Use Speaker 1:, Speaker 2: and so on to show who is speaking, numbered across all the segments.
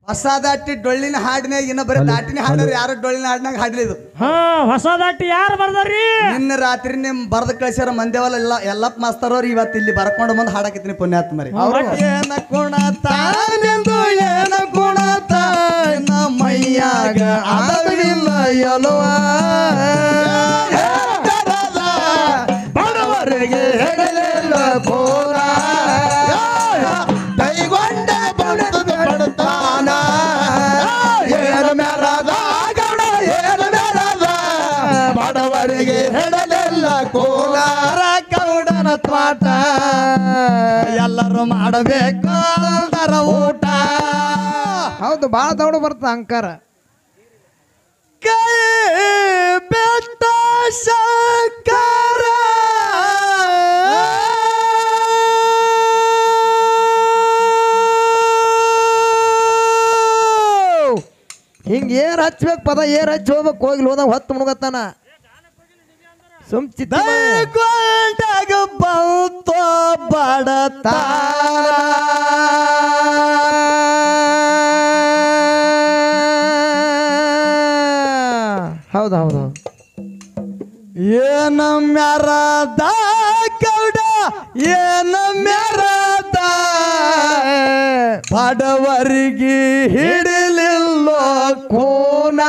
Speaker 1: ಹೊಸ ದಾಟಿ ಡೊಳ್ಳಿನ ಹಾಡಿನಾಗ ಇನ್ನ ಬರೀ ದಾಟಿನ ಹಾಡೋರು ಯಾರು ಡೊಳ್ಳಿನ ಹಾಡಿನಾಗ ಹಾಡ್ಲಿದು
Speaker 2: ಹೊಸ ದಾಟಿ ಯಾರು ಬರ್ದಾರ್ರಿ
Speaker 1: ನಿನ್ನ ರಾತ್ರಿ ನಿಮ್ ಬರ್ದ ಕಳ್ಸ್ಯಾರ ಮಂದೇವಲ್ಲ ಎಲ್ಲ ಎಲ್ಲಪ್ಪ ಮಾಸ್ತರವ್ರು ಇವತ್ತು ಇಲ್ಲಿ ಬರ್ಕೊಂಡು ಬಂದು ಹಾಡಾಕಿತ್ನಿ ಪುಣ್ಯಾತ್ಮ ಮರಿ ಏನ ಕುಣತಾನೆಂದು ಏನ ಕುಣತ ಮೈಯಾಗ ಅದವಿಲ್ಲ ಎಲುವ ಬಡವರಿಗೆ ಹೆಗಲೆಲ್ಲ ಕೋರ ಕೈಗೊಂಡ ಬಡತಾನ ಏನ ಮೆರದ ಗೌಡ ಏನ ಮೆರದ ಬಡವರಿಗೆ ಹೆಗಲೆಲ್ಲ ಕೋಲಾರ ಗೌಡನ ತ್ವಾಟ ಎಲ್ಲರೂ ಮಾಡಬೇಕು ಅಂದರ ಊಟ
Speaker 3: ಹೌದು ಬಾಳ ದೌಡು ಬರ್ತ ಅಂಕಾರ
Speaker 1: ಕೈ ಬೆಟ್ಟ ಶಂಕರ
Speaker 3: ಹಿಂಗ ಏರ್ ಹಚ್ಬೇಕು ಪದ ಏರ್ ಹಚ್ಚಿ ಹೋಗ್ಬೇಕು ಹೋಗಿ ಹೋದಾಗ ಹೊತ್ತು ಮುಣಗತ್ತಾನ ಸುಮ್ಚಿತ್ತ
Speaker 1: ಕೊಂಡಾಗ ಬಂತು ಬಡತ
Speaker 3: ಹೌದು ಹೌದು
Speaker 1: ಏನ ಮ್ಯಾರದ ಗೌಡ ಏನ ಮ್ಯಾರದ ಬಡವರಿಗೆ ಹಿಡಿಲಿಲ್ಲೋ ಕೂನ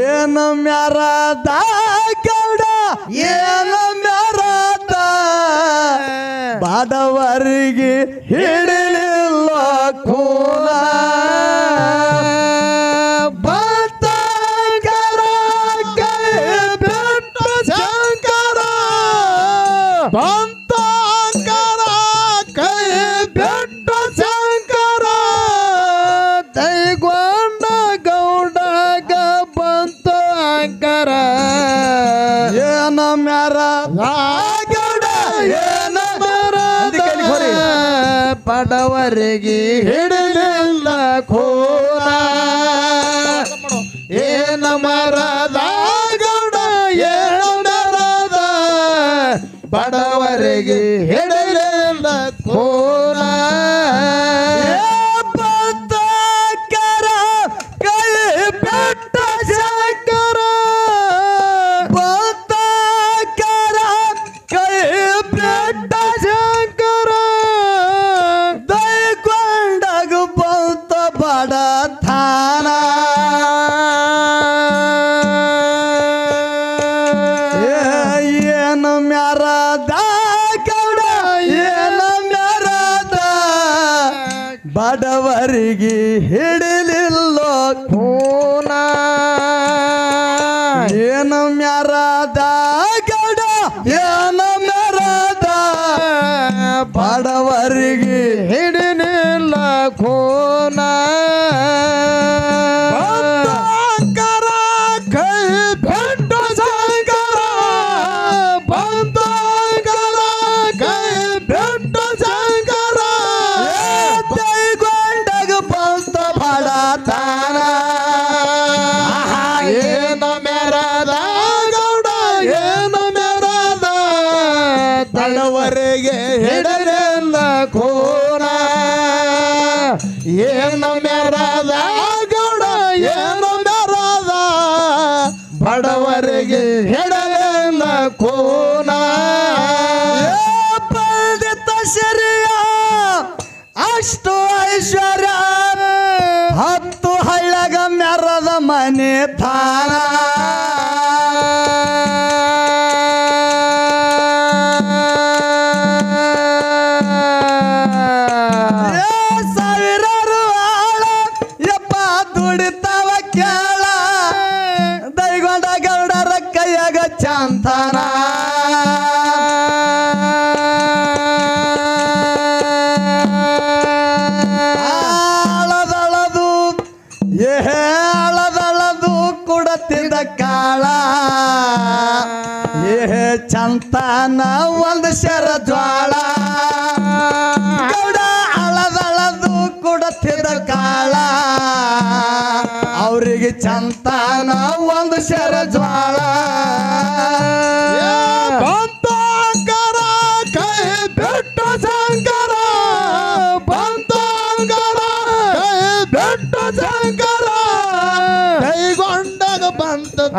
Speaker 1: ಏನ ಮ್ಯಾರದ ಗೌಡ ಏನ ಮ್ಯಾರದ ಬಡವರಿಗೆ ಹಿಡಿಲಿಲ್ಲೋ ಕೂನ
Speaker 3: ಬಂತಾಂಕರ ಕೈ ಬೆಟ್ಟ ಶಂಕರ ದೈಗೊಂಡ ಗೌಡಗ ಬಂತ ಅಂಕರ
Speaker 1: ಏನ ಮ್ಯಾರ ಗೌಡ ಏನ
Speaker 3: ಬಡವರಿಗೆ ಹಿಡಿಲಿಲ್ಲ ಕೋಲ ಏನ ಮರದ ಗೌಡ ಏನ ಮರದ ಬಡವರಿಗೆ ಹಿಡಿಲಿಲ್ಲ ಕೋಲ
Speaker 1: ಬಂತಾಂಕರ ಕೈ ಬೆಟ್ಟ ಶಂಕರ ಬಂತಾಂಕರ ಕೈ ಬೆಟ್ಟ ಶಂಕರ ದೈಗೊಂಡಾಗ ಬಂತ ಬಡತನ ಏನ ಮ್ಯಾರದ ಗೌಡ ಏನ ಮ್ಯಾರದ ಬಡವರಿಗೆ ಹಿಡಿಲಿಲ್ಲೋ
Speaker 3: ಕೋನ
Speaker 1: ಏನ ಮ್ಯಾರದ ಗೌಡ ಏನ ಮ್ಯಾರದ ಬಡವರಿಗೆ
Speaker 3: ಹಿಡಿನಿಲ್ಲ ಕೋನ
Speaker 1: ಬಂತಾಂಕರ ಕೈ ಬೆಟ್ಟ ಶಂಕರ ಬಂತಾಂಕರ ಕೈ ಬೆಟ್ಟ ಶಂಕರ ದೈಗೊಂಡಾಗ ಬಂತ ಬಡತನ
Speaker 3: ಏನ ಮೆರದ ಗೌಡ ಏನ ಮೆರದ
Speaker 1: ಬಡವರಿಗೆ
Speaker 3: ಹಿಡಲಿಲ್ಲ ಕೋನ ಏನ ಮೆರದ ಗೌಡ ಏನ ಮೆರದ ಬಡವರಿಗೆ ಹಿಡಲಿಲ್ಲ ಕೋನ
Speaker 1: ಪಂಡಿತ ಶರಿಯ ಅಷ್ಟು ಐಶ್ವರ್ಯ ಹತ್ತು ಹಳ್ಳಗ ಮೆರದ ಮನೆ ಥಾನ ಸಾವಿರಾರು ಆಳ ಯಪ್ಪ ದುಡಿತಾವ ಕೇಳ ದೈಗೊಂಡ ಗೌಡರ ಕೈಯಾಗ ಚಾಂತನ ಆಳದಳದು ಆಳದಳದು ಕೊಡತಿದ್ದ ಕಾಳ ಚಂತನ ಒಂದು ಶರ ಜ್ವಾಳ ಗೌಡ ಅಳದಳದು ಕೊಡತಿದ್ದ ಕಾಳ ಅವರಿಗೆ ಚಂತನ ಒಂದು ಶರ ಜ್ವಾಳ
Speaker 3: ಬಂತಾಂಕರ ಕೈ ಬೆಟ್ಟ ಶಂಕರ ಬಂತ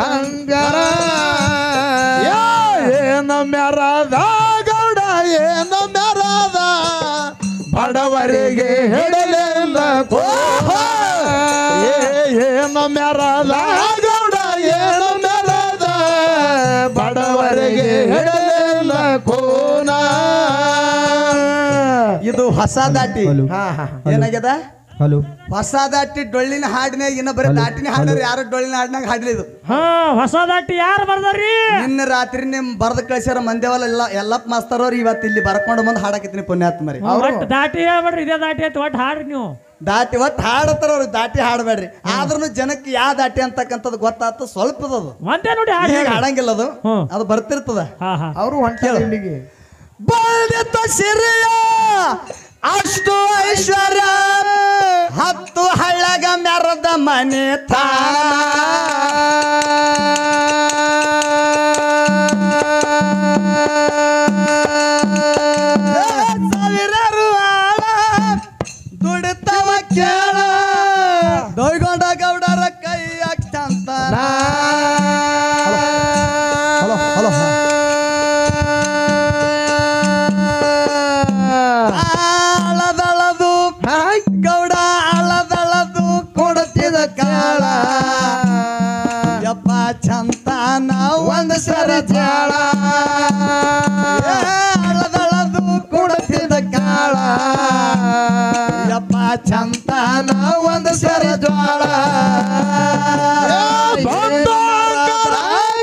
Speaker 3: ಅಂಗರ
Speaker 4: ಏನು ಮೆರದ ಗೌಡ ಏನು ಮೆರದ ಬಡವರಿಗೆ ಹಿಡಲಿಲ್ಲ ಏನು ಮೆರದ ಗೌಡ ಏನು ಮೆರದ ಬಡವರಿಗೆ ಹಿಡಲಿಲ್ಲ ಕೋನ.
Speaker 1: ಇದು ಹೊಸ ದಾಟಿ ಏನಾಗ್ಯದ
Speaker 3: ಹಲೋ
Speaker 1: ಹೊಸ ದಾಟಿ ಡೊಳ್ಳಿನ ಹಾಡಿನಾಗ ಇನ್ನ ಬರೀ ದಾಟಿನ ಹಾಡ್ರಿ ಯಾರು ಡೊಳ್ಳಿನ ಹಾಡಿನಾಗ ಹಾಡ್ಲಿ ಇದು
Speaker 2: ಹಾ ಹೊಸ ದಾಟಿ ಯಾರು ಬರ್ದಾರ್ರಿ?
Speaker 1: ನಿನ್ನ ರಾತ್ರಿ ನಿಮ್ ಬರ್ದ ಕಳ್ಸ್ಯಾರ ಮಂದೇವಲ್ಲ ಎಲ್ಲಪ್ಪ ಮಾಸ್ತರ್ ಇವತ್ತು ಇಲ್ಲಿ ಬರ್ಕೊಂಡು ಬಂದು ಹಾಡಕತ್ತೀನಿ ಪುಣ್ಯಾತ್ಮರಿ.
Speaker 2: ಒಟ್ಟು ದಾಟಿ ಹೇಳ್ಬೇಡ್ರಿ, ಇದೇ ದಾಟಿ ಐತಿ ಒಟ್ಟು ಹಾಡ್ರಿ ನೀವು.
Speaker 1: ದಾಟಿ ಒಟ್ಟು ಹಾಡತ್ತಾರ ಅವ್ರಿಗೆ ದಾಟಿ ಹಾಡಬೇಡ್ರಿ. ಆದ್ರೂ ಜನಕ್ಕೆ ಯಾವ ದಾಟಿ ಅಂತಕ್ಕಂಥದ್ದು ಗೊತ್ತಾಗ್ತದ ಸ್ವಲ್ಪದದು
Speaker 2: ಒಂದೇ ನೋಡಿ ಹಾಡಿ
Speaker 1: ಈಗ ಹಾಡಂಗಿಲ್ಲ ಅದು
Speaker 2: ಹ್ಮ್.
Speaker 1: ಅದು ಬರ್ತಿರ್ತದ.
Speaker 2: ಹಾ ಹಾ
Speaker 3: ಅವರು ಹೊಂಟಾರ ಇಲ್ಲಿಗೆ.
Speaker 1: ಬಂದಿತ್ತ ಸಿರಿಯ ಅಷ್ಟು ಐಶ್ವರ್ಯ 10 ಹಳ್ಳಗ ಮೆರದ ಮನೆ ತಾನ ಸಾವಿರಾರು ಆಳ ದುಡಿತವ ಕೇಳ ದೊಯ್ಗೊಂಡ ಗೌಡರ ಕೈಯಾಗ ಚಂತನ ಅಳದಳದು ಗೌಡ ಅಳದಳದು ಕೊಡುತ್ತಿದ ಕಾಳ ಯಪ್ಪ ಚಂತಾನ ಒಂದು ಸರ ಜಾಳ ಅಳದಳದು ಕೊಡುತ್ತಿದ ಕಾಳ ಯಪ್ಪ ಚಂತಾನ ಒಂದು ಸರ ಜ್ವಾಳ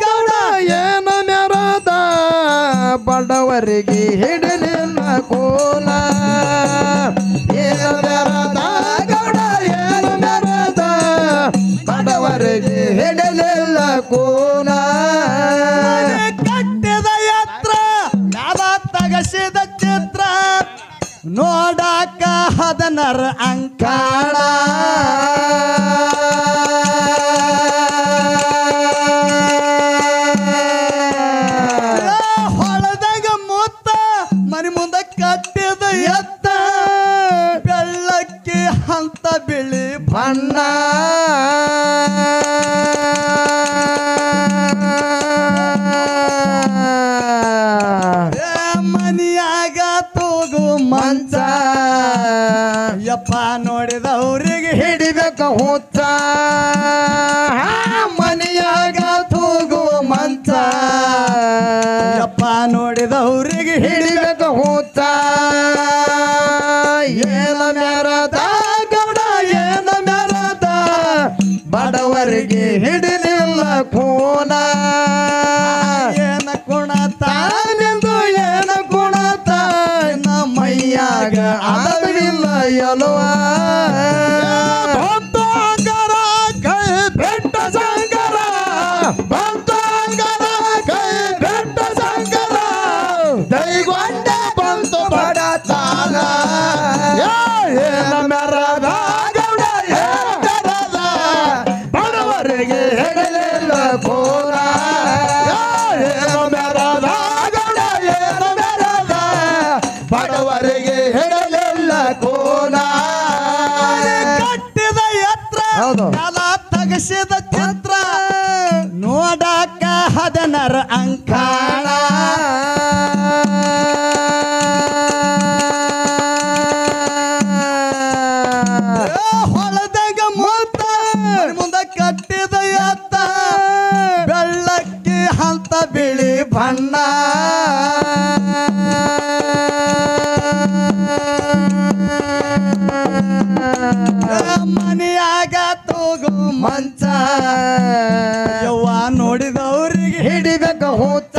Speaker 4: ಗೌಡ ಏನು ಮೆರದ
Speaker 3: ಬಡವರಿಗೆ ಹಿಡಲಿಲ್ಲ ಕೋಲ.
Speaker 4: ಏನು ಮೆರದ ಗೌಡ ಏನು ಮೆರದ
Speaker 3: ಬಡವರಿಗೆ ಹಿಡಲಿಲ್ಲ ಕೋಲ.
Speaker 1: ಕಟ್ಟಿದ ಎತ್ರ ಮ್ಯಾಲ ತಗಸಿದ ಚಿತ್ರ ನೋಡಾಕ ಹದನರ ಅಂಕಾಳ ಹೊಳದಾಗ ಮುತ್ತ ಮನೆ ಮುಂದ ಕಟ್ಟಿದ ಎತ್ತ ಬೆಳ್ಳಕ್ಕಿ ಹಂತ ಬಿಳಿ
Speaker 3: ಬಣ್ಣ
Speaker 1: ಮನಿಯಾಗ ತೂಗು ಮಂಚ ಯಪ್ಪ ನೋಡಿದವ್ರಿಗೆ
Speaker 3: ಹಿಡಿಬೇಕ ಹುಚ್ಚ.
Speaker 1: ಮನಿಯಾಗ ತೂಗು ಮಂಚ ಯಪ್ಪ ನೋಡಿದವ್ರಿಗೆ
Speaker 3: ಹಿಡಿಬೇಕ ಹುಚ್ಚ. ಏನ ಮೆರದ ಗೌಡ ಏನ ಮೆರದ ಬಡವರಿಗೆ ಹಿಡಿಲಿಲ್ಲ ಕೋನ.
Speaker 1: ಏನ ಕುಣತಾನೆಂದು ಏನ ಕುಣತ ಮೈಯಾಗ
Speaker 3: ಅದವಿಲ್ಲ ಎಲುವ
Speaker 4: ಬಂತಂಗರ ಕೈ ಬೆಟ್ಟ ಸಂಗರ ಬಂತಂಗರ ಕೈ ಬೆಟ್ಟ ಸಂಗರ ದೈಗೊಂಡ ಬಂತು ಬಡತನ ಏನು ಮೆರದ ಗೌಡ ಏನು ಮೆರದ ಬಡವರಿಗೆ ಹಿಡಲಿಲ್ಲ ಕೋಲ. ಏನು ಮೆರದ ಗೌಡ ಏನು ಮೆರದ ಬಡವರಿಗೆ ಹಿಡಲಿಲ್ಲ ಕೋಲ.
Speaker 1: ಕಟ್ಟಿದ ಎತ್ರ
Speaker 3: ಹೌದು.
Speaker 1: ಕಾಲ ತಗಸಿದ ಚಿತ್ರ ನೋಡಾಕ ಹದನರ ಅಂಕಾಳ ಹೊಳದಾಗ ಮುತ್ತ ಮನೆ ಮುಂದ ಕಟ್ಟಿದ ಎತ್ತ ಬೆಳ್ಳಕ್ಕಿ ಹಂತ ಬಿಳಿ ಬಣ್ಣ ಮನೆಯಾಗ ತೂಗು ಮಂಚ ಯವ್ವ ನೋಡಿದವ್ರಿಗೆ
Speaker 3: ಹಿಡಿಬೇಕ ಹುಚ್ಚ.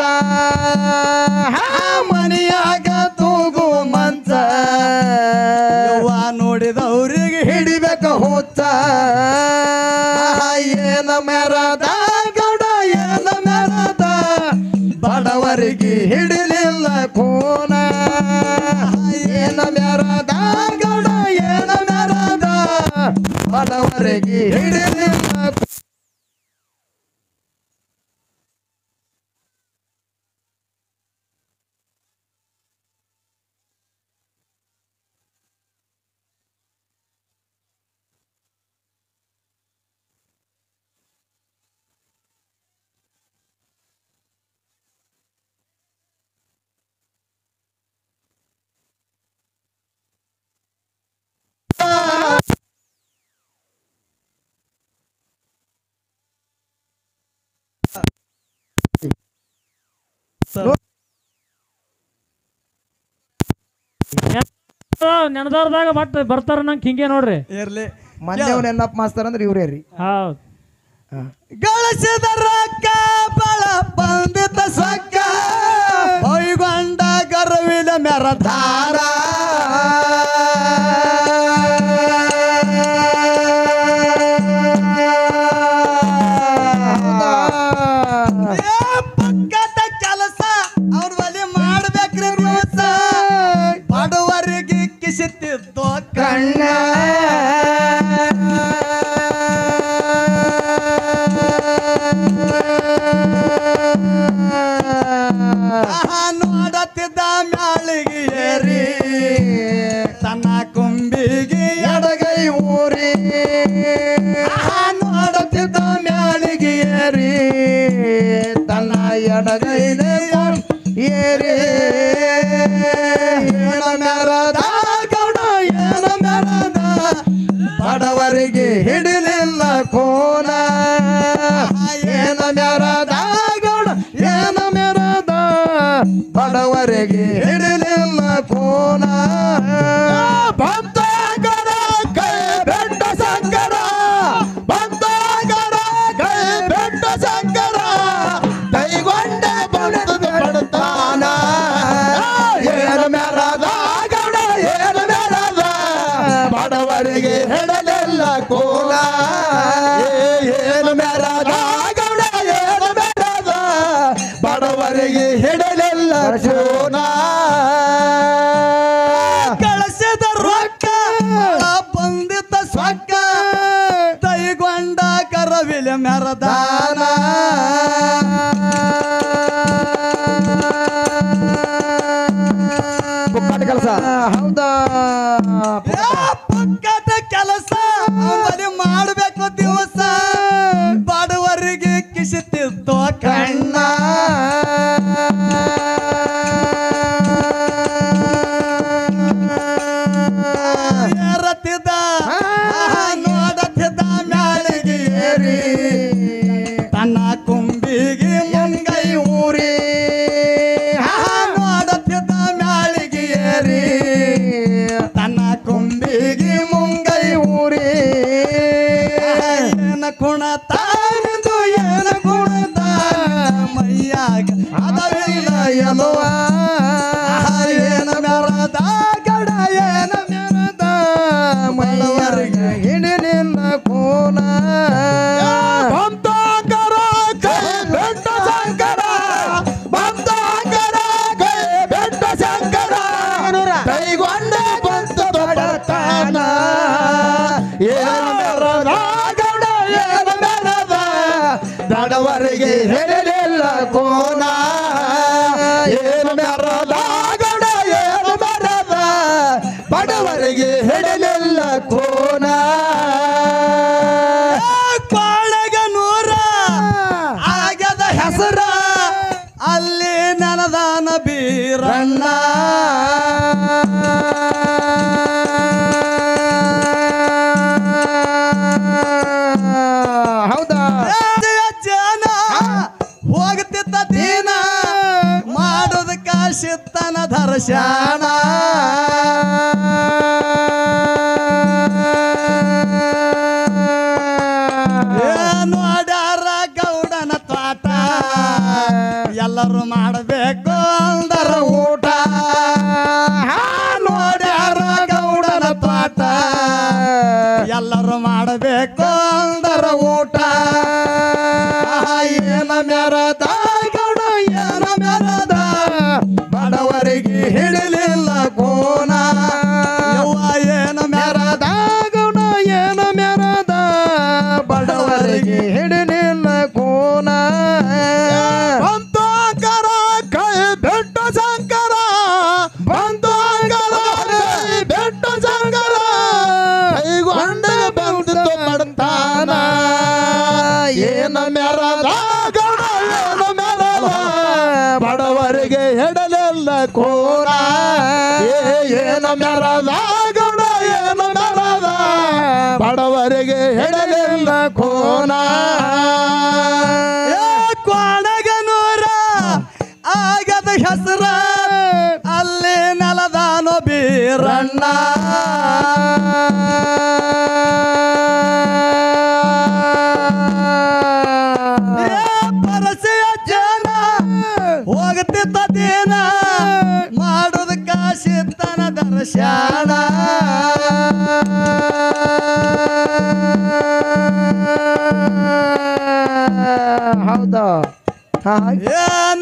Speaker 1: ಮನೆಯಾಗ ತೂಗು ಮಂಚ ಯವ್ವ ನೋಡಿದವ್ರಿಗೆ
Speaker 3: ಹಿಡಿಬೇಕ ಹುಚ್ಚ. ಏನ ಮೆರದ ಗೌಡ ಏನ ಮೆರದ ಬಡವರಿಗೆ ಹಿಡಿಲಿಲ್ಲ ಕೋನ. ಏನ ಮೆರದ ಗೌಡ ಏನ ಮೆರದ ಬಡವರಿಗೆ ಹಿಡಿಲಿಲ್ಲ
Speaker 2: ನೆನದವ್ರದಾಗ ಬಟ್ ಬರ್ತಾರ ನಂಗೆ ಹಿಂಗೆ ನೋಡ್ರಿ.
Speaker 1: ಇರ್ಲಿ
Speaker 3: ಮಂದ್ಯಾವ್ ನೆನಪ್ ಮಾಸ್ತರ್ ಅಂದ್ರೆ ಇವ್ರೇ ರೀ.
Speaker 2: ಹೌದು.
Speaker 1: ಗಳಿಸಿದ ರೊಕ್ಕ ಬಳ ಬಂದಿತ ಸೊಕ್ಕ ಹೊಯ್ಗೊಂಡ ಗರ್ವಿಲ ಮೆರದಾರ ಪಕ್ಕದ ಕೆಲಸ ಅವ್ರ ಬಲಿ ಮಾಡ್ಬೇಕ್ರಿ ದಿವಸ ಬಡವರಿಗೆ ಕಿಸಿತಿದ್ದೋ ಕಣ್ಣ ನೋಡತ್ತಿದ್ದ ಮ್ಯಾಳಿಗೆ ಏರಿ ತನ್ನ ಕುಂಬಿಗೆ ಎಡಗೈ ಊರಿ ನೋಡತ್ತಿದ್ದ ಮ್ಯಾಳಿಗೆ ಏರಿ ತನ್ನ ಎಡಗೈನೇ ಏರಿ ಏನ ಮೆರದ ಗೌಡ ಏನ ಮೆರದ ಬಡವರಿಗೆ ಹಿಡಿಲಿಲ್ಲ ಕೋನ ಏನ ಮೆರದ ಗೌಡ ಏನ ಮೆರದ ಬಡವರಿಗೆ ಹಿಡಿಲಿಲ್ಲ ಕೋನ ಬಂತಾಗರ ಕೈ ಬೆಟ್ಟ ಸಂಕರ ಬಂತಾಗರ ಕೈ ಬೆಟ್ಟ ಸಂಕರ ಕೈಗೊಂಡ ಬಂದು ಬಡತಾನ ಏನ ಮೆರದ ಗೌಡ ಏನ ಮೆರದ ಬಡವರಿಗೆ ಹಿಡಲಿಲ್ಲ ಕೋನ ಏನ ಮೆರದ ಗೌಡ ಏನ ಮೆರದ ಬಡವರಿಗೆ ಹಿಡಲಿಲ್ಲ ಕೋನ ಕಳಿಸಿದ ರೊಕ್ಕ ಬಂದಿದ್ದ ಸೊಕ್ಕ ಕೈಗೊಂಡ ಕರವಿಲ ಮೆರದಾನ
Speaker 3: ಪುಕ್ಕಟ ಕೆಲಸ. ಹೌದಾ
Speaker 1: ಪಕ್ಕದ ಕೆಲಸ ಬಲಿ ಮಾಡ್ಬೇಕು ದಿವಸ ಬಡವರಿಗೆ ಕಿಸಿತಿದ್ದೋ ಕಣ್ಣ ಏರತ್ತಿದ್ದ ನೋಡತ್ತಿದ್ದ ಮ್ಯಾಳಿಗೆ ಏರಿ ತನ್ನ ಕುಂಬಿಗೆ ಮುಂಗೈ ಊರಿ ನೋಡತ್ತಿದ್ದ ಮ್ಯಾಳಿಗೆ ಏರಿ ತನ್ನ ಕುಂಬಿಗೆ ಮುಂಗೈ ಊರಿ ಏನ ಕುಣತ ಏನ ಕುಣತ ಮೈಯಾಗ ಅದವಿಲ್ಲ ಎಲುವ ಏನ ಮೆರದ ಗಡ ಏನ ಮೆರದ ಮೈಯವರಿಗೆ ಹಿಡಿಲಿಲ್ಲ ಕೋನ ಬಂತಾಂಗರ ಕೈ ಬೆಟ್ಟ ಸಂಕರ ಬಂತಾಂಗರ ಕೈ ಬೆಟ್ಟ ಸಂಕರ ಕೈಗೊಂಡ ಬಂತು ಬಡತನ ಏನ ಮೆರದ ಗಡ ಏನ ಮೆರದ ಬಡವರಿಗೆ ಹಿಡಿಲಿಲ್ಲ ಕೋನ ಏನ ಮೆರದ ಗಡ ಏನ ಮೆರದ ಬಡವರಿಗೆ ಹಿಡಿಲಿಲ್ಲ ಕೋನ ಕಾಳಗ ನೂರ ಆಗದ ಹೆಸರ ಅಲ್ಲಿ ನನದಾನ ಬೀರಣ್ಣ
Speaker 3: ಹೌದಾ
Speaker 1: ಜನ ಹೋಗ್ತಿದ್ದ ದಿನ ಮಾಡೋದ ಕಾಶಿತ್ತನ ದರ್ಶನ ನೋಡ್ಯಾರ ಗೌಡನ ತ್ವಾಟ ಎಲ್ಲರೂ ಮಾಡಬೇಕು ಅಂದರ ಊಟ ನೋಡ್ಯಾರ ಗೌಡನ ತ್ವಾಟ ಎಲ್ಲರೂ ಮಾಡಬೇಕು ಅಂದರ ಊಟ ಏನ ಮೆರದ ಗೌಡ ಏನ ಮೆರದ ಬಡವರಿಗೆ ಹಿಡಿಲಿಲ್ಲ ಕೋನ ಯವ್ವ ಏನ ಮೆರದ ಗೌಡ ಏನ ಮೆರದ ಬಡವರಿಗೆ ಹಿಡಿಲಿಲ್ಲ ಕೋನ ಬಂತಾಂಗರ ಕೈ ಬೆಟ್ಟ ಸಂಕರ ಬಂತಾಂಗರ ಕೈ ಬೆಟ್ಟ ಸಂಕರ ಕೈಗೊಂಡ ಬಂದು ಬಡತಾನ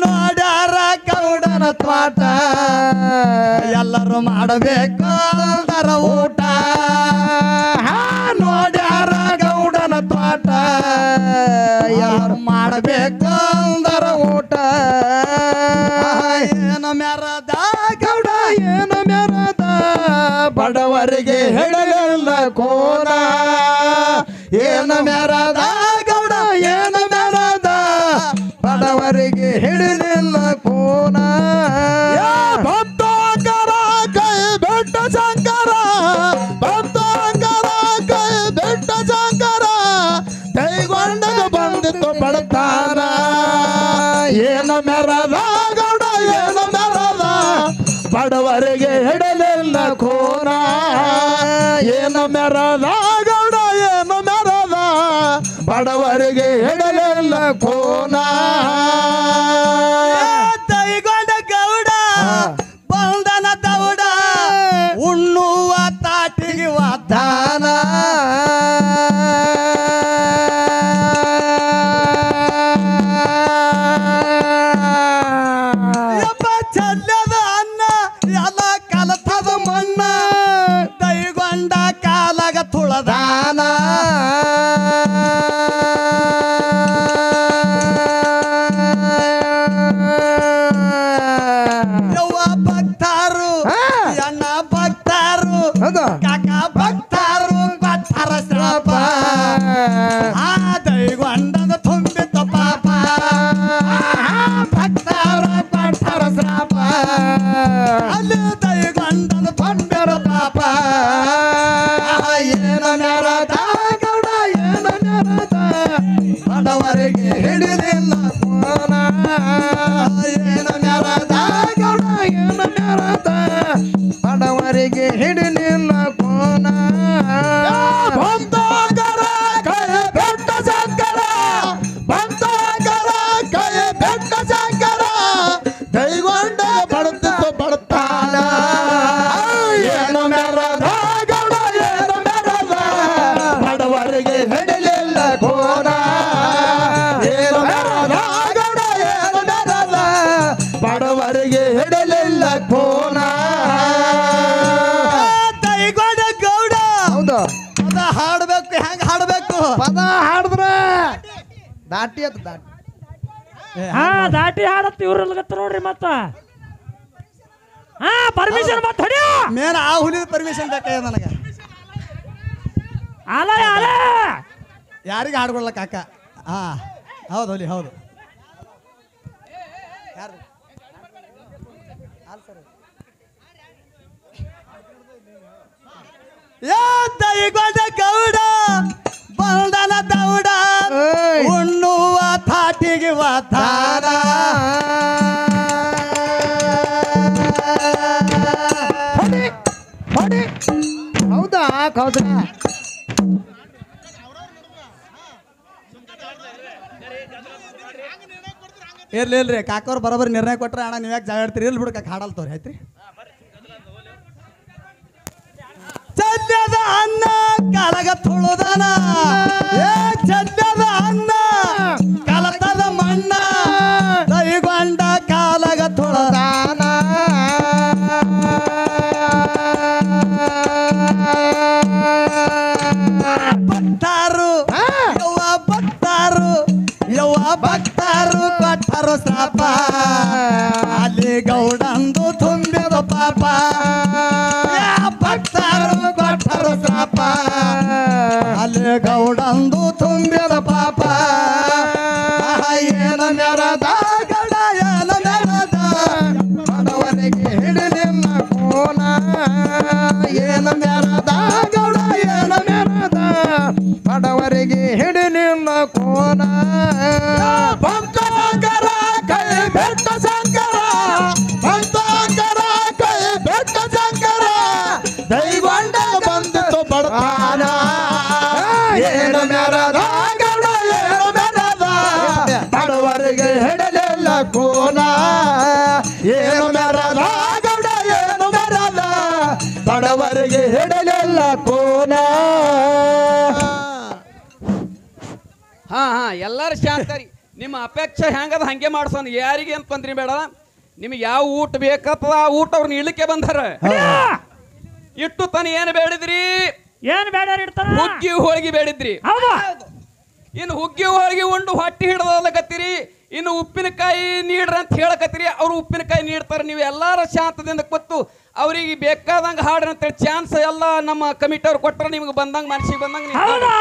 Speaker 1: ನೋಡ್ಯಾರ ಗೌಡನ ತ್ವಾಟ ಎಲ್ಲರೂ ಮಾಡಬೇಕು ಅಂದರ ಊಟ ನೋಡ್ಯಾರ ಗೌಡನ ತ್ವಾಟ ಯಾರು ಮಾಡಬೇಕು ಅಂದರ ಊಟ ಏನು ಮೆರದ ಗೌಡ ಏನು ಮೆರದ ಬಡವರಿಗೆ ಹೇಳಲಿಲ್ಲ ಕೋನ ಏನು ಮೆರದ ಗೌಡ ಏನು ಮೆರದ ಬಡವರಿಗೆ ಹಿಡಿಲಿಲ್ಲ ಕೋನ ಭಕ್ತಂಕರ ಕೈ ಬೆಟ್ಟ ಶಂಕರ ಭಕ್ತಂಕರ ಕೈ ಬೆಟ್ಟ ಶಂಕರ ಕೈಗೊಂಡಗ ಬಂದಿತ್ತು ಬಡತಾನ ಏನು ಮೆರದ ಗೌಡ ಏನು ಮೆರದ ಬಡವರಿಗೆ ಹಿಡಲಿಲ್ಲ ಕೋನ ಏನು ಮೆರದ ಗೌಡ ಏನು ಮೆರದ ಬಡವರಿಗೆ ಹಿಡಲಿಲ್ಲ ಕೋನ ತೈಗೊಂಡ ಗೌಡ ಬಂದನ ದೌಡ ಉಣ್ಣುವ ತಾಟಿಗೆ ವಾತಾನ ಚೆಲ್ಲದ ಅನ್ನ ಎಲ್ಲ ಕಲತದ ಮಣ್ಣ ತೈಗೊಂಡ ಕಾಲಗ ತುಳದಾನ ಯವ್ವ ಭಕ್ತಾರು ಅಣ್ಣ ಭಕ್ತಾರು ಕಾಕ ಭಕ್ತಾರು ಭಕ್ತರ ಶ್ರಾಪ ಆ ದೈಗೊಂಡದ ತುಂಬಿತ್ತು ಪಾಪ ಭಕ್ತಾರ ಭಕ್ತರ ಶ್ರಾಪ ಅಲ್ಲಿ ದೈಗೊಂಡದ ತುಂಬಿರ ಪಾಪ ಏನು ಮೆರದ ಗೌಡ ಏನು ಮೆರದ ಬಡವರಿಗೆ ಹಿಡಿದಿಲ್ಲ ಕೋನ ಏನು ಮೆರದ ಗೌಡ ಏನು ಮೆರದ ಬಡವರಿಗೆ ಹಿಡಿಲಿಲ್ಲ ಕೋನ ಬಂದೋಗರ ಕೈ ಬೆಟ್ಟ ಶಂಕರ ಬಂದೋಗರ ಕೈ ಬೆಟ್ಟ ಶಂಕರ ಕೈಗೊಂಡ ಬಡತಿತ್ತು ಬಡತಾನ ಏನು ಮೆರದ ಗೌಡ ಏನು ಮೆರದ ಬಡವರಿಗೆ ಹಿಡಿಲಿಲ್ಲ ಕೋನ ಏನು ಮೆರದ ಗೌಡ ಏನು ಮೆರದ ಬಡವರಿಗೆ ಹಿಡಲಿಲ್ಲ ಕೋನ ತೈಗೊಂಡ ಗೌಡ
Speaker 3: ಹೌದು
Speaker 1: ಪದ ಹಾಡ್ಬೇಕು ಹೆಂಗ ಹಾಡ್ಬೇಕು
Speaker 3: ಪದ ಹಾಡಿದ್ರ ದಾಟಿ ಅಂತ ದಾಟಿ
Speaker 2: ಹಾ ದಾಟಿ ಹಾಡತ್ ಇವ್ರಲ್ಗತ್ತ ನೋಡ್ರಿ ಮತ್ತ ಹಾ ಪರ್ಮಿಷನ್ ಮತ್ತ ಹೊಡಿಯ
Speaker 1: ಮೇನ್ ಆ ಹುಲಿದ ಪರ್ಮಿಷನ್ ಬೇಕಾಗ್ಯದ ನನಗೆ
Speaker 2: ಆಲಯ ಆಲಯ
Speaker 1: ಯಾರಿಗೆ ಹಾಡ್ಕೊಳ್ಳ ಕಾಕ ಹಾ ಹೌದು ಹುಲಿ ಹೌದು ದೈಗೊಂಡ ಗೌಡ ಬಂದನ ದೌಡ ಉಣ್ಣುವ ತಾಟಿಗೆ ವಾತಾನ
Speaker 3: ಹೊಡಿ ಹೊಡಿ ಹೌದಾ ಹೌದಾ
Speaker 1: ಇರ್ಲಿ ಕಾಕೋರ್ ಬರೋಬ್ಬರಿ ನಿರ್ಣಯ ಕೊಟ್ರೆ ಅಣ್ಣ ನೀವ್ ಯಾಕೆ ಜಾಗ ಆಡ್ತೀರಿ ಇರ್ಲಿ ಬಿಡು ಕಾಕ ಹಾಡಲ್ತವ್ರಿ ಆಯ್ತ್ರಿ ಚಲ್ಲದ ಅನ್ನ ಕಲಗ ತುಳುದನ ಚಲ್ಲದ ಅನ್ನ ಕಲತದ ಮಣ್ಣ ದೈಗೊಂಡ ಕಾಲಗ ತುಳದಾನ ಭಕ್ತಾರು ಯವ್ವ ಭಕ್ತಾರು ಯವ್ವ ಭಕ್ತಾರು ಕೊಟ್ಟರು ಶಾಪ ಅಲ್ಲಿ ಗೌಡಂದು ತುಂಬಿದ ಪಾಪ ಭಕ್ತಾರು ಕೊಟ್ಟರು ಶಾಪ ಅಲ್ಲಿ ಗೌಡಂದು ತುಂಬಿದ ಪಾಪ ಏನು ಮೆರದ ಗೌಡ ಏನು ಮೆರದ ಬಡವರಿಗೆ ಹಿಡಿಲಿಲ್ಲ ಕೋನ ಏನು ಮೆರದ ಗೌಡ ಏನು ಮೆರದ ಬಡವರಿಗೆ ಹಿಡಿಲಿಲ್ಲ ಕೋನ ಭಕ್ತಂಕರ ಕೈ ಬೆಟ್ಟ ಶಂಕರ ಭಕ್ತಂಕರ ಕೈ ಬೆಟ್ಟ ಶಂಕರ ದೈಗೊಂಡ ಬಂದಿತ್ತು ಬಡತಾನ ಏನು ಮೆರದ ಗೌಡ ಏನು ಮೆರದ ಬಡವರಿಗೆ ಹಿಡಲಿಲ್ಲ ಕೋನ ಏನು ಮೆರದ ಗೌಡ ಏನು ಮೆರದ ಬಡವರಿಗೆ ಹಿಡಲಿಲ್ಲ ಕೋನ
Speaker 5: ಹಾ ಹಾ ಎಲ್ಲಾರು ಶಾಂತರಿ ನಿಮ್ಮ ಅಪೇಕ್ಷೆ ಹೆಂಗದ ಹಂಗೆ ಮಾಡ್ಸೋಣ ಯಾರಿಗೆ ಅಂತ ಬಂದ್ರಿ ಬೇಡ ನಿಮ್ಗೆ ಯಾವ ಊಟ ಬೇಕತ್ತದ ಆ ಊಟ ಅವ್ರನ್ನ ಇಳಿಕೆ ಬಂದಾರ ಇಟ್ಟು ತನ ಏನು ಬೇಡಿದ್ರಿ
Speaker 2: ಏನ್ ಬೇಡ ಇಡ್ತಾರ
Speaker 5: ಹುಗ್ಗಿ ಹೋಳಿಗೆ ಬೇಡಿದ್ರಿ
Speaker 2: ಹೌದಾ
Speaker 5: ಇನ್ನು ಹುಗ್ಗಿ ಹೋಳಿಗೆ ಉಂಡು ಹೊಟ್ಟಿ ಹಿಡ್ದಲ್ಲಕತ್ತೀರಿ ಇನ್ನು ಉಪ್ಪಿನಕಾಯಿ ನೀಡ್ರ ಅಂತ ಹೇಳಕತ್ತೀರಿ ಅವ್ರು ಉಪ್ಪಿನಕಾಯಿ ನೀಡ್ತಾರೆ ನೀವು ಎಲ್ಲಾರ ಶಾಂತದಿಂದ ಕೂತು ಅವ್ರಿಗೆ ಬೇಕಾದಂಗ ಹಾಡ್ರಿ ಅಂತೇಳಿ ಚಾನ್ಸ್ ಎಲ್ಲ ನಮ್ಮ ಕಮಿಟಿ ಅವ್ರು ಕೊಟ್ಟರೆ ನಿಮ್ಗೆ ಬಂದಂಗ ಮನಸ್ಸಿಗೆ ಬಂದಂಗ
Speaker 2: ಹೌದಾ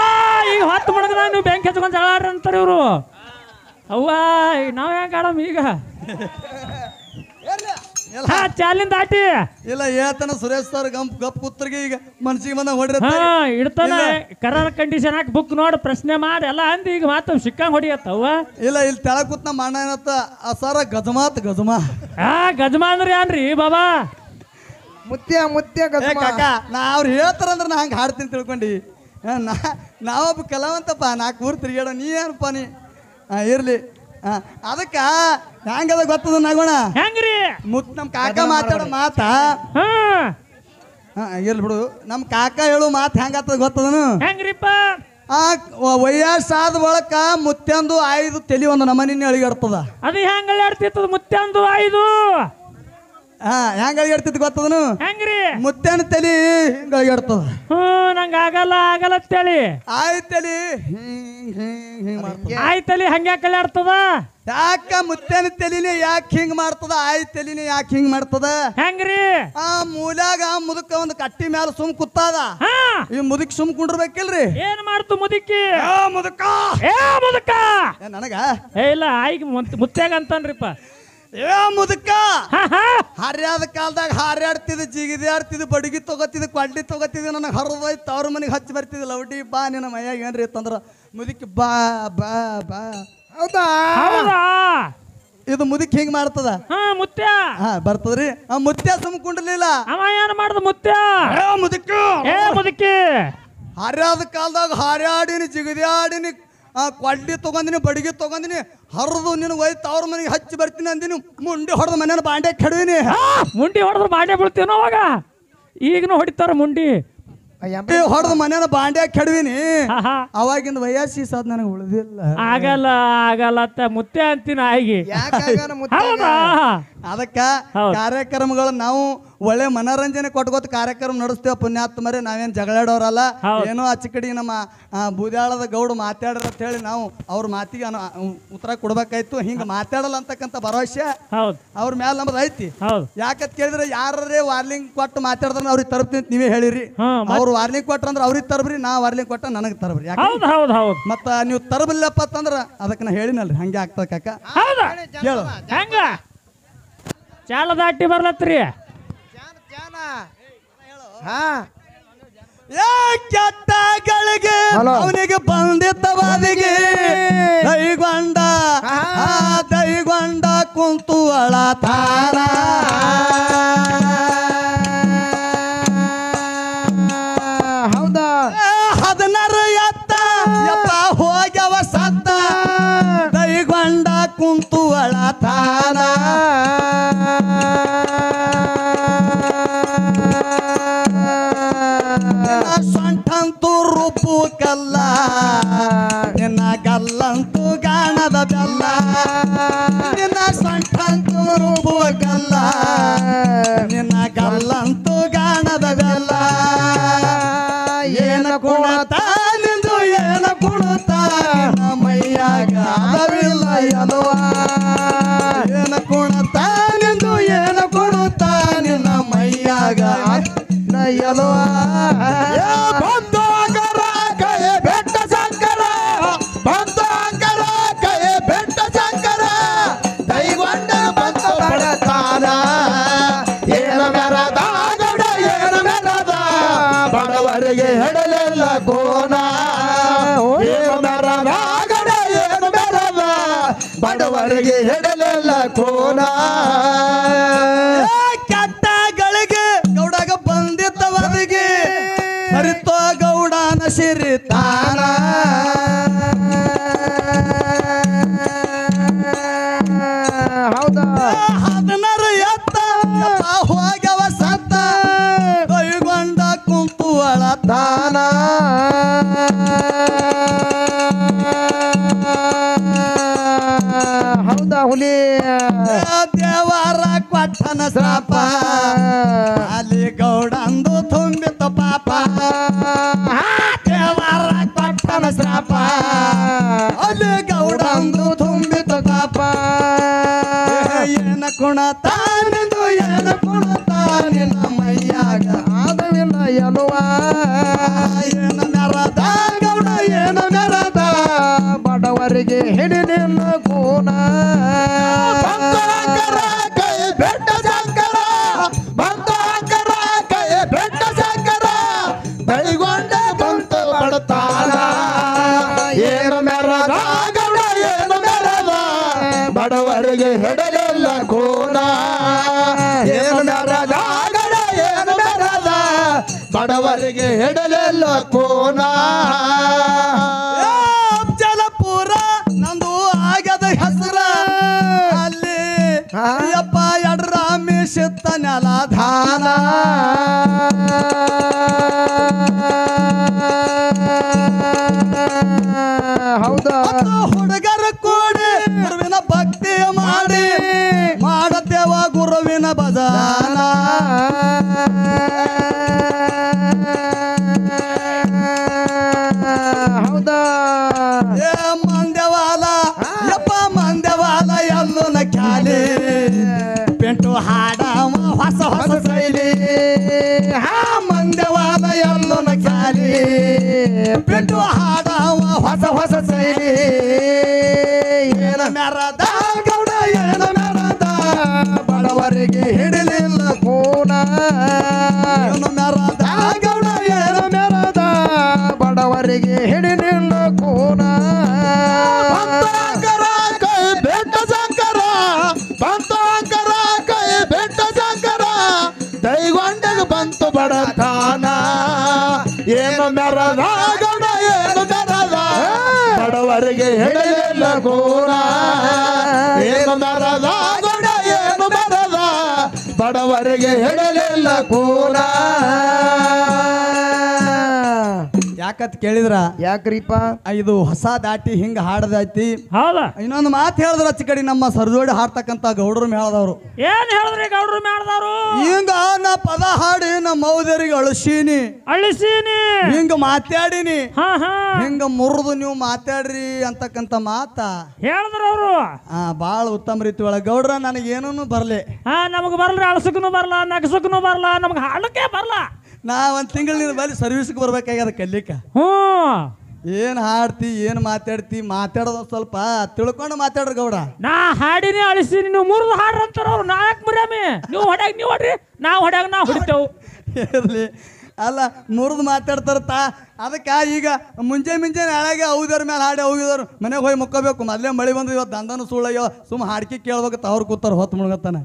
Speaker 2: ಈಗ ಹೊತ್ತು ಮುಡಗದ ನೀವು ಬೆಂಕಿ ಹಚ್ಕೊಂಡ್ ಜಗಳ ಆಡ್ರಿ ಅಂತಾರೆ ಇವರು ಅವ್ವ ನಾವ್ ಹೆಂಗ ಆಡಮ್ ಈಗ ಚಾಲಿಂದ ದಾಟಿ
Speaker 1: ಇಲ್ಲ ಹೇಳ್ತಾನ ಸುರೇಶ್ ಸರ್ ಗಪ್ ಕೂತ್ರಿಗೆ ಈಗ ಮನ್ಸಿಗೆ ಬಂದ ಹೊಡ್ರಿ
Speaker 2: ಇಡ್ತಾನ ಕರಾರ ಕಂಡೀಷನ್ ಹಾಕಿ ಬುಕ್ ನೋಡಿ ಪ್ರಶ್ನೆ ಮಾಡಿ ಎಲ್ಲ ಅಂದ್ ಈಗ ಮಾತು ಸಿಕ್ಕಂಗ್ ಹೊಡಿಯತ್ತವ್ವ
Speaker 1: ಇಲ್ಲ ಇಲ್ಲಿ ತೆಳ ಕೂತ್ ನಮ್ಮ ಅಣ್ಣ ಏನತ್ತ ಸರ ಗಜಮಾತ್ ಗಜಮಾ
Speaker 2: ಗಜಮಾ ಅಂದ್ರೆ ಏನ್ರಿ ಬಾಬಾ
Speaker 3: ಮುತ್ಯ ಮುತ್ಯ ಗಜಮ
Speaker 1: ಕಾಕ ನಾ ಅವ್ರು ಹೇಳ್ತಾರಂದ್ರೆ ನಾ ಹಂಗೆ ಹಾಡ್ತೀನಿ ತಿಳ್ಕೊಂಡಿ ನಾವೊಬ್ಬ ಕಲಾವಂತಪ್ಪ ನಾಲ್ಕು ಊರು ತಿರ್ಗಾಡ ನೀ ಏನಪ್ಪ ನೀ ಇರ್ಲಿ ಅದಕ್ಕ ಹೆಂಗದ ಗೊತ್ತದ ನಗೋಣ
Speaker 2: ಹೆಂಗ್ರಿ
Speaker 1: ನಮ್ಮ ಕಾಕ ಮಾತಾಡೋ ಮಾತ ಇರ್ಲಿ ಬಿಡು ನಮ್ಮ ಕಾಕ ಹೇಳು ಮಾತು ಹೆಂಗತ್ತದ ಗೊತ್ತದನು
Speaker 2: ಹೆಂಗ್ರಿಪ್ಪ
Speaker 1: ವಯಸ್ಸಾದ ಬಳಕ ಮುತ್ಯಂದು 5 ತಲಿ ಒಂದು ನಮನಿನ ಅಳಿಗಾಡ್ತದ
Speaker 2: ಅದು ಹೆಂಗ ಅಳಿಯಾಡ್ತಿತ್ತದ ಮುತ್ಯಂದು 5
Speaker 1: ಹೆಂಗ ಅಳಿಗಾಡ್ತಿದ್ ಗೊತ್ತದನು
Speaker 2: ಹೆಂಗ್ರಿ
Speaker 1: ಮುತ್ಯನ ತಲಿ ಹಿಂಗ ಅಳಿಗಾಡ್ತದ
Speaker 2: ನಂಗ ಆಗಲ್ಲ ಆಗಲ್ಲ ಅಂತೇಳಿ
Speaker 1: ಆಯ್ತಲಿ
Speaker 2: ಆಯ್ತಲಿ ಹಂಗ ಕಳ್ಯಾಡ್ತದ
Speaker 1: ಯಾಕ ಮುತ್ಯನ ತಲಿನೇ ಯಾಕೆ ಹಿಂಗ್ ಮಾಡ್ತದ ಆಯ್ತಲಿನೇ ಯಾಕೆ ಹಿಂಗ್ ಮಾಡ್ತದ
Speaker 2: ಹೆಂಗ್ರಿ
Speaker 1: ಮೂಲ್ಯಾಗ ಮುದುಕ ಒಂದು ಕಟ್ಟಿ ಮ್ಯಾಲ ಸುಮ್ ಕುತ್ತಾದ ಈ ಮುದುಕ್ ಸುಮ್ ಕುಂಡ್ರಬೇಕಿಲ್ರಿ
Speaker 2: ಏನ್ ಮಾಡ್ತು ಮುದುಕಿ
Speaker 1: ಮುದುಕ
Speaker 2: ಮುದುಕ
Speaker 1: ನನಗ
Speaker 2: ಇಲ್ಲ ಆಯ್ಕೆ ಮುತ್ಯಾಗ ಅಂತನ್ರಿಪ್ಪ
Speaker 1: ಮುದುಕ ಹರ್ಯಾದ ಕಾಲದಾಗ ಹಾರ್ಯಾಡ್ತಿದ್ ಜಿಗಿದಾಡ್ತಿದ್ ಬಡಗಿ ತಗೋತಿದ್ ಕೊಳ್ಳಿ ತಗೋತಿದ್ ನನಗೆ ಹರಿದೋಯ್ತು ಅವ್ರ ಮನೆಗೆ ಹಚ್ಚಿ ಬರ್ತಿದ್ ಲೌಡಿ ಬಾ ನಿನ್ನ ಮೈಯಾಗ ಏನ್ರಿ ಇತ್ತಂದ್ರ ಮುದುಕಿ ಬಾ ಬಾ ಬಾ ಹೌದಾ ಇದು ಮುದುಕಿ ಹಿಂಗ್ ಮಾಡ್ತದ
Speaker 2: ಮುತ್ಯ
Speaker 1: ಬರ್ತದ್ರಿ ಮುತ್ಯ ಸುಮ್ಕೊಂಡ್ರಲಿಲ್ಲ
Speaker 2: ಅವ ಏನ್ ಮಾಡ್ದ ಮುತ್ಯ ಮುದುಕಿ
Speaker 1: ಹರ್ಯಾದ ಕಾಲದಾಗ ಹಾರ್ಯಾಡಿನಿ ಜಿಗಿದಾಡಿನಿ ಕೊಳ್ಳಿ ತಗೊಂದಿನಿ ಬಡಗಿ ತಗೊಂದಿನಿ ಹರಿದು ನಿನ್ ಒಯ್ತು ಅವ್ರ ಮನೆಗೆ ಹಚ್ಚಿ ಬರ್ತೀನಿ ಅಂದಿನಿ ಮುಂಡಿ ಹೊಡೆದ ಮನೇನ ಬಾಂಡೆ ಕೆಡವಿನಿ
Speaker 2: ಮುಂಡಿ ಹೊಡೆದ್ರೆ ಬಾಂಡೆ ಬೀಳ್ತೀನೋ ಅವಾಗ ಈಗನು ಹೊಡಿತಾರ ಮುಂಡಿ
Speaker 1: ಹೊಡೆದ ಮನೇನ ಬಾಂಡೆ ಕೆಡವಿನಿ ಅವಾಗಿಂದ ವಯಸ್ಸಿ ಸಾದ್ ನನಗೆ ಉಳಿದಿಲ್ಲ
Speaker 2: ಆಗಲ್ಲ ಆಗಲ್ಲ ಅಂತ ಮುತ್ಯ ಅಂತೀನಿ ಆಗಿ
Speaker 1: ಅದಕ್ಕ ಕಾರ್ಯಕ್ರಮಗಳು ನಾವು ಒಳ್ಳೆ ಮನೋರಂಜನೆ ಕೊಟ್ಕೋತ ಕಾರ್ಯಕ್ರಮ ನಡೆಸ್ತೇವ ಪುಣ್ಯಾತ್ಮರೇ ನಾವೇನ್ ಜಗಳಾಡೋರಲ್ಲ ಏನೋ ಅಚ್ಚಕಡಿ ನಮ್ಮ ಬೂದ್ಯಾಳದ ಗೌಡ ಮಾತಾಡ್ರ ಅಂತ ಹೇಳಿ ನಾವು ಅವ್ರ ಮಾತಿಗೆ ಉತ್ತರ ಕೊಡ್ಬೇಕಾಯ್ತು ಹಿಂಗ ಮಾತಾಡಲ್ಲ ಅಂತಕ್ಕಂತ ಭರವಸೆ ಅವ್ರ ಮ್ಯಾಲ ನಮ್ದು ಐತಿ ಯಾಕಂತ ಕೇಳಿದ್ರೆ ಯಾರೇ ವಾರ್ನಿಂಗ್ ಕೊಟ್ಟು ಮಾತಾಡಿದ್ರ ಅವ್ರಿಗೆ ತರ್ತೀನಿ ಅಂತ ನೀವೇ ಹೇಳಿರಿ ಅವ್ರು ವಾರ್ನಿಂಗ್ ಕೊಟ್ರಂದ್ರ ಅವ್ರಿಗೆ ತರ್ಬ್ರಿ ನಾ ವಾರ್ನಿಂಗ್ ಕೊಟ್ಟ ನನಗೆ ತರ್ಬ್ರಿ ಮತ್ತ ನೀವು ತರಬಲ್ಲಪ್ಪ ಅಂತಂದ್ರ ಅದಕ್ಕೆ ನಾ ಹೇಳಿನಲ್ರಿ ಹಂಗೆ ಆಗ್ತದ ಕಾಕ ಹೇಳು
Speaker 2: ಹೆಂಗ ಚಾಲ ದಾಟಿ ಬರ್ಲತ್ರಿ
Speaker 1: ಕೆಟ್ಟಗಳಿಗೆ ಅವನಿಗೆ ಬಂದಿದ್ದವಾದಿಗೆ ದೈಗೊಂಡ ಕುಂತು ಅಳತಾನ
Speaker 3: ಹೌದಾ
Speaker 1: 16 ಎತ್ತ ಹೋಗ್ಯವ ಸತ್ತ ದೈಗೊಂಡ ಕುಂತು ಅಳತಾನ ಸೊಂಟಂತೂ ರೂಪು ಕಲ್ಲ ನಿನ್ನ ಗಲ್ಲಂತೂ ಗಾಣದ ಬೆಲ್ಲ ನಿನ್ನ ಸೊಂಟಂತೂ ರೂಪು ಕಲ್ಲ ನಿನ್ನ ಗಲ್ಲಂತೂ ಗಾಣದ ಬೆಲ್ಲ ಏನ ಕುಣತ ನಿಂದು ಏನ ಕುಣತ ಮೈಯಾಗ ಅದವಿಲ್ಲ ಎಲುವ ಏನ ಕುಣತ ನಿಂದು ಏನ ಕುಣತ ನಿನ್ನ ಮೈಯಾಗ ಎಲುವ ಬಂದು ಅಂಕರ ಕೈ ಬೆಟ್ಟ ಶಂಕರ ಬಂದು ಅಂಕರ ಕೈ ಬೆಟ್ಟ ಶಂಕರ ದೈಗೊಂಡ ಬಂದು ಬಡತಾನ ಏನ ಮೆರದ ಗೌಡ ಏನ ಮೆರದ ಬಡವರಿಗೆ ಹೆಡಲೆಲ್ಲ ಕೋನ ಏನ ಮೆರದ ಗೌಡ ಏನ ಮೆರದ ಬಡವರಿಗೆ ಹೆಡಲೆಲ್ಲ ಕೋನ ಕೆಟ್ಟಗಳಿಗೆ ಗೌಡಗ ಬಂದಿದ್ದವರಿಗೆ ಹರಿತೋ ಗೌಡನ ಸಿರಿತಾನ
Speaker 3: ಹೌದಾ
Speaker 1: 16 ಎತ್ತ ಹೋಗ್ಯವ ಸತ್ತ ಕೈಗೊಂಡ ಕುಂತು ಅಳತಾನ ಶ್ರಾಪ ಅಲ್ಲಿ ಗೌಡಂದು ತುಂಬಿತು ಪಾಪ ದೇವರ ಕೊಟ್ಟನ ಶ್ರಾಪ ಅಲ್ಲಿ ಗೌಡಂದು ತುಂಬಿತು ಪಾಪ ಏನ ಕುಣತಾನೆಂದು ಏನ ಕುಣತಾನಿನ ಮೈಯಾಗ
Speaker 3: ಆದವಿಲ್ಲ ಎನ್ನುವ
Speaker 1: ಏನ ಮೆರದ ಗೌಡ ಏನ ಮೆರದ
Speaker 3: ಬಡವರಿಗೆ ಹಿಡಿಲಿಲ್ಲ ಕೂನ
Speaker 4: ಕೈ ಬೆಟ್ಟ ಶಂಕರ ಬಂತಾಕರ ಕೈ ಬೆಟ್ಟ ಶಂಕರ ಬೈಗೊಂಡ ಬಂತು ಬಡತಾನ ಏನು ಮೆರದ ಗೌಡ ಏನು ಮೆರದ ಬಡವರಿಗೆ ಹೆಡಲಿಲ್ಲ ಕೋನ ಏನು ಮೆರದ ಗೌಡ ಏನು ಮೆರದ ಬಡವರಿಗೆ ಹೆಡಲಿಲ್ಲ ಕೋನ
Speaker 1: ಜಲಪುರ ನಂದು ಆಗದ ಹೆಸರ ಅಲ್ಲಿ ಅಯ್ಯಪ್ಪ ಎಡ್ರಾಮೇಶ ನೆಲ ಧಾನ
Speaker 3: ಹೌದಾ
Speaker 1: ಹುಡುಗರ ಕೂಡಿ ಗುರುವಿನ ಭಕ್ತಿ ಮಾಡಿ ಮಾಡತೇವ ಗುರುವಿನ ಭಜನ
Speaker 3: ಹೌದಾ
Speaker 1: ಏ ಮಂದವಾಲ ಯಪ್ಪ ಮಂದವಾಲ ಎಲ್ಲನ ಖಾಲಿ ಪೆಂಟು ಹಾಡವ ಹೊಸ ಹೊಸ ಶೈಲಿ ಹಾ ಮಂದವಾಲ ಎಲ್ಲನ ಖಾಲಿ ಪೆಂಟು ಹಾಡವ ಹೊಸ ಹೊಸ ಶೈಲಿ ಏನ ಮೆರದ ಗೌಡ ಏನ ಮೆರದ ಬಡವರಿಗೆ ಹಿಡಿಲಿಲ್ಲ
Speaker 3: ಕೂನ
Speaker 1: ಏನ ಮೆರದ ಗೌಡ ಏನ ಮೆರದ
Speaker 3: ಬಡವರಿಗೆ ಹಿಡಿಲಿಲ್ಲ ಕೂನ
Speaker 4: ಬಂತಾಕರ ಕೈ ಬೆಟ್ಟ ಶಂಕರ ಬಂತಾಕರ ಕೈ ಬೆಟ್ಟ ಶಂಕರ ದೈಗೊಂಡಗ ಬಂತು ಬಡತಾನ ಏನು ಮೆರದ ಗೌಡ ಏನು ಮೆರದ ಬಡವರಿಗೆ ಹೆಡಲಿಲ್ಲ ಕೋನ ಏನು ಮೆರದ ಗೌಡ ಏನು ಮೆರದ ಬಡವರಿಗೆ ಹೆಡಲಿಲ್ಲ ಕೋನ
Speaker 1: ಯಾಕತ್ ಕೇಳಿದ್ರ
Speaker 3: ಯಾಕ್ರಿಪ್ಪ
Speaker 1: ಇದು ಹೊಸ ದಾಟಿ ಹಿಂಗ ಹಾಡದೈತಿ
Speaker 2: ಹೌದಾ
Speaker 1: ಇನ್ನೊಂದು ಮಾತು ಹೇಳಿದ್ರ ಅಚ್ಚ ಕಡೆ ನಮ್ಮ ಸರಜೋಡಿ ಹಾಡ್ತಕ್ಕಂತ ಗೌಡರು ಮೇಳದವ್ರು
Speaker 2: ಏನ್ ಹೇಳಿದ್ರಿ ಗೌಡ್ರು ಮಾಡ್ದವ್ರು
Speaker 1: ಹಿಂಗ ನಾ ಪದ ಹಾಡಿ ನಮ್ಮ ಮೌದರಿಗೆ ಅಳಿಸೀನಿ
Speaker 2: ಅಳಿಸೀನಿ
Speaker 1: ಹಿಂಗ ಮಾತಾಡಿನಿ
Speaker 2: ಹಾ ಹಾ
Speaker 1: ಹಿಂಗ ಮುರಿದು ನೀವು ಮಾತಾಡ್ರಿ ಅಂತಕ್ಕಂತ ಮಾತ
Speaker 2: ಹೇಳಿದ್ರ ಅವ್ರು
Speaker 1: ಬಾಳ ಉತ್ತಮ ರೀತಿ ಒಳಗ ಗೌಡ್ರ ನನಗೇನೂ ಬರ್ಲಿ
Speaker 2: ಹಾ ನಮಗ್ ಬರ್ಲ್ರಿ ಅಳಸಕ್ಕೂ ಬರ್ಲ ನಗಸಕ್ಕೂ ಬರ್ಲ ನಮಗ್ ಹಾಡಕ್ಕೆ ಬರ್ಲ
Speaker 1: ನಾ ಒಂದ್ ತಿಂಗಳ ನಿನ್ನ ಬಳಿ ಸರ್ವಿಸ್ಗೆ ಬರ್ಬೇಕಾಗ್ಯದ ಕಲಿಕ
Speaker 2: ಹ್ಮ್
Speaker 1: ಏನ್ ಹಾಡ್ತಿ ಏನ್ ಮಾತಾಡ್ತಿ ಮಾತಾಡೋದು ಸ್ವಲ್ಪ ತಿಳ್ಕೊಂಡು ಮಾತಾಡ್ರಿ ಗೌಡ
Speaker 2: ನಾ ಹಾಡಿನಿ ಅಳಿಸೀನಿ ನೀವು ಮುರಿದು ಹಾಡ್ರಿ ಅಂತಾರ ಅವ್ರು ನಾ ಯಾಕೆ ಮುರಿಯಾಮಿ ನೀವು ಹೊಡ್ಯಾಗ ನೀವು ಹೊಡ್ರಿ ನಾವು ಹೊಡ್ಯಾಗ ನಾವು ಹೊಡಿತೇವು
Speaker 1: ಇರ್ಲಿ ಅಲ್ಲ ಮುರಿದು ಮಾತಾಡ್ತಾರ ಅದಕ್ಕೆ ಈಗ ಮುಂಜಾನೆ ನಾಳೆಗೆ ಹೌದವ್ರ ಮೇಲೆ ಹಾಡಿ ಹೋಗಿದವ್ರು ಮನೆಗೆ ಹೋಗಿ ಮುಕ್ಕೋಬೇಕು ಮೊದಲೇ ಮಳೆ ಬಂದು ಇವತ್ತು ದಂದನ ಸುಳ್ಳಯ್ಯೋ ಸುಮ್ಮ ಹಾಡ್ಕಿ ಕೇಳ್ಬೇಕು ಅವ್ರು ಕೂತಾರ ಹೊತ್ತು ಮುಳುಗತ್ತಾನ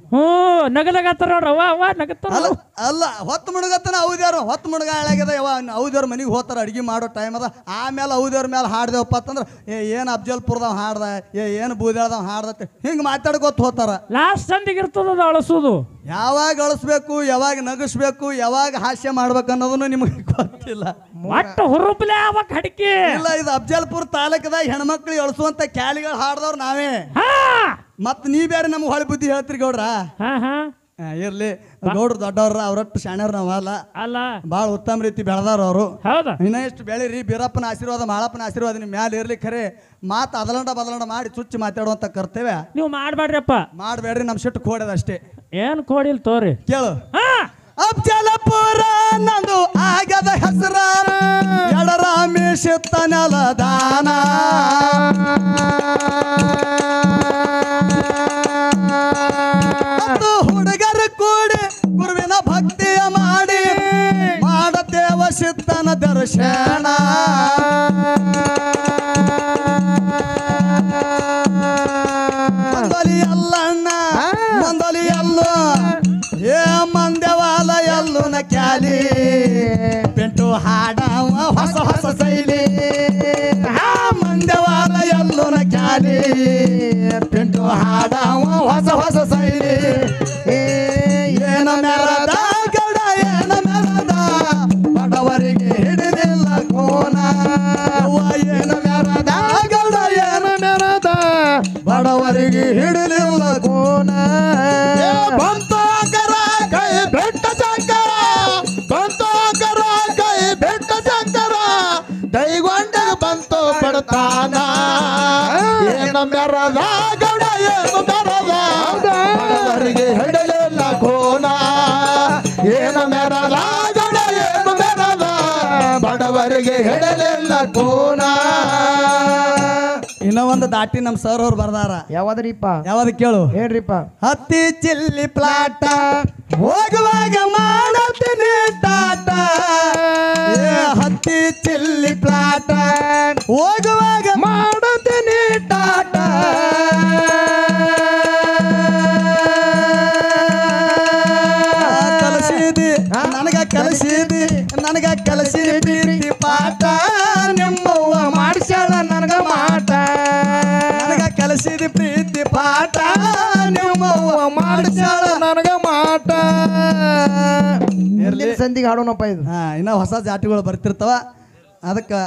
Speaker 2: ನಗನಗತ್ತಾರ ನೋಡ್ರಿ ಅವ್ವ ನಗತ್ತಾರ
Speaker 1: ಅಲ್ಲ ಅಲ್ಲ ಹೊತ್ತು ಮುಳುಗತ್ತಾನ ಹೌದ್ಯಾರು ಹೊತ್ತು ಮುಳುಗ ಹಾಳಾಗ್ಯದ ಯಾವ ಹೌದವ್ರ ಮನೆಗೆ ಹೋಗ್ತಾರ ಅಡ್ಗೆ ಮಾಡೋ ಟೈಮ್ ಅದ ಆಮೇಲೆ ಹೌದವ್ರ ಮೇಲೆ ಹಾಡ್ದೇವಪ್ಪ ಅಂತಂದ್ರೆ ಏನು ಅಫ್ಜಲ್ಪುರದವ್ ಹಾಡ್ದ ಏನು ಬೂದ್ಯಾಳ್ದವ್ ಹಾಡ್ದತ್ತೆ ಹಿಂಗೆ ಮಾತಾಡ್ಕೊತ ಹೋಗ್ತಾರ
Speaker 2: ಲಾಸ್ಟ್ ಸಂದಿಗೆ ಇರ್ತದ ಅಳಸೋದು
Speaker 1: ಯಾವಾಗ ಅಳಿಸ್ಬೇಕು ಯಾವಾಗ ನಗಿಸ್ಬೇಕು ಯಾವಾಗ ಹಾಸ್ಯ ಮಾಡ್ಬೇಕು ಅನ್ನೋದನ್ನು ನಿಮಗೆ ಗೊತ್ತಿಲ್ಲ
Speaker 2: ಒಟ್ಟು ಹುರುಪ್ಲೆ ಆಗ್ಬೇಕು ಹಡಿಕೆ
Speaker 1: ಇಲ್ಲ ಇದು ಅಫ್ಜಲ್ಪುರ ತಾಲೂಕದಾಗ ಹೆಣ್ಮಕ್ಳಿಗೆ ಅಳಿಸುವಂತ ಕ್ಯಾಲಿಗಳು ಹಾಡ್ದವ್ರು ನಾವೇ
Speaker 2: ಹಾ
Speaker 1: ಮತ್ ನೀ ಬೇರೆ ನಮ್ಗೆ ಹೊಳೆ ಬುದ್ಧಿ ಹೇಳ್ತೀರಿ ಗೌಡ್ರ
Speaker 2: ಹಾ ಹಾ
Speaker 1: ಇರ್ಲಿ ಗೌಡ್ರು ದೊಡ್ಡವ್ರ ಅವ್ರಟ್ಟು ಶಾಣ್ಯವ್ರ ನಾವಲ್ಲ
Speaker 2: ಅಲ್ಲ
Speaker 1: ಭಾಳ ಉತ್ತಮ ರೀತಿ ಬೆಳೆದವ್ರು ಅವರು
Speaker 2: ಹೌದಾ
Speaker 1: ಇನ್ನ ಎಷ್ಟು ಬೆಳೀರಿ ಬೀರಪ್ಪನ ಆಶೀರ್ವಾದ ಮಾಳಪ್ಪನ ಆಶೀರ್ವಾದ ನಿಮ್ಮ ಮ್ಯಾಲ ಇರ್ಲಿ ಖರೆ ಮಾತು ಬದಲಾಂಡ ಮಾಡಿ ಚುಚ್ಚಿ ಮಾತಾಡುವಂತ ಕರ್ತವ್ಯ
Speaker 2: ನೀವು ಮಾಡ್ಬೇಡ್ರಿಪ್ಪ
Speaker 1: ಮಾಡಬೇಡ್ರಿ ನಮ್ಮ ಸಿಟ್ಟು ಕೋಡದ ಅಷ್ಟೇ
Speaker 2: ಏನ್ ಕೋಡಿಲ್ ತೋರಿ
Speaker 1: ಕೇಳು
Speaker 2: ಹಾ
Speaker 1: ಅಫ್ಜಲಪುರ ನಂದು ಆಗದ ಹೆಸರ ಎಡರಾಮೇಶ ತನಲ ದಾನ ಹುಡುಗರ ಕೂಡಿ ಗುರುವಿನ ಭಕ್ತಿಯ ಮಾಡಿ ಮಾಡತೇವ ಸಿದ್ಧನ ದರ್ಶನ ಮಂದಲಿ ಅಲ್ಲಣ್ಣ ಮಂದಲಿ ಅಲ್ಲೋ ಏ ಮಂದವಾಲ ಎಲ್ಲುನ ಕ್ಯಾಲಿ ಪೆಂಟು ಹಾಡವ ಹೊಸ ಹೊಸ ಶೈಲಿ ಮಂದವಾಲ ಎಲ್ಲುನ ಕ್ಯಾಲಿ ಪೆಂಟು ಹಾಡವ ಹೊಸ ಹೊಸ ಶೈಲಿ ಏನ ಮೆರದ ಗೌಡ ಏನ ಮೆರದ ಬಡವರಿಗೆ ಹಿಡಿದಿಲ್ಲ ಕೋನ ಏನ ಮೆರದ ಗೌಡ ಏನ ಮೆರದ ಬಡವರಿಗೆ ಹಿಡಿಲಿಲ್ಲ ಕೋನ
Speaker 4: ಬಂತಾಗ ಕೈಗೊಂಡ ಬಂತು ಪಡ್ತಾನ ಏನ ಮೆರದ ಗೌಡ ಏನು ಮೆರದ ಬಡವರಿಗೆ ಹಿಡಲಿಲ್ಲ ಕೋನ ಏನ ಮೆರದ ಗೌಡ ಏನು ಮೆರದ ಬಡವರಿಗೆ ಹಿಡಲಿಲ್ಲ ಕೋನ.
Speaker 1: ಇನ್ನೂ ಒಂದು ದಾಟಿ ನಮ್ಮ ಸರ್ ಅವ್ರು ಬರ್ದಾರ.
Speaker 3: ಯಾವ್ದ್ರಿಪ್ಪ?
Speaker 1: ಯಾವ್ದು ಕೇಳು
Speaker 3: ಹೇಳ್ರಿಪ್ಪ.
Speaker 1: ಹತ್ತಿ ಚಿಲ್ಲಿ ಪ್ಲಾಟ ಹೋಗುವಾಗ ಮಾಡತೀನಿ ಟಾಟ. ಹತ್ತಿ ಚಿಲ್ಲಿ ಪ್ಲಾಟ ಹೋಗುವಾಗ ಮಾಡತೀನಿ ಟಾಟ. ಕಲಿಸಿದಿ ನನಗ ಕಲಿಸಿದಿ ಪ್ರೀತಿ ಪಾಠ ನಿಮ್ಮವ್ವ ಮಾಡಿಸ್ಯಾಳ ನನಗ ಮಾಟ. ನನಗ ಕಲಿಸಿದಿ ಪ್ರೀತಿ ಪಾಠ ನಿಮ್ಮವ್ವ ಮಾಡಿಸ್ಯಾಳ ನನಗ ಮಾಟ.
Speaker 3: ಸಂಧಿಗೆ ಹಾಡೋಣಪ್ಪ ಇದು.
Speaker 1: ಇನ್ನ ಹೊಸ ಜಾತಿಗಳು ಬರ್ತಿರ್ತಾವ ಅದಕ್ಕೆ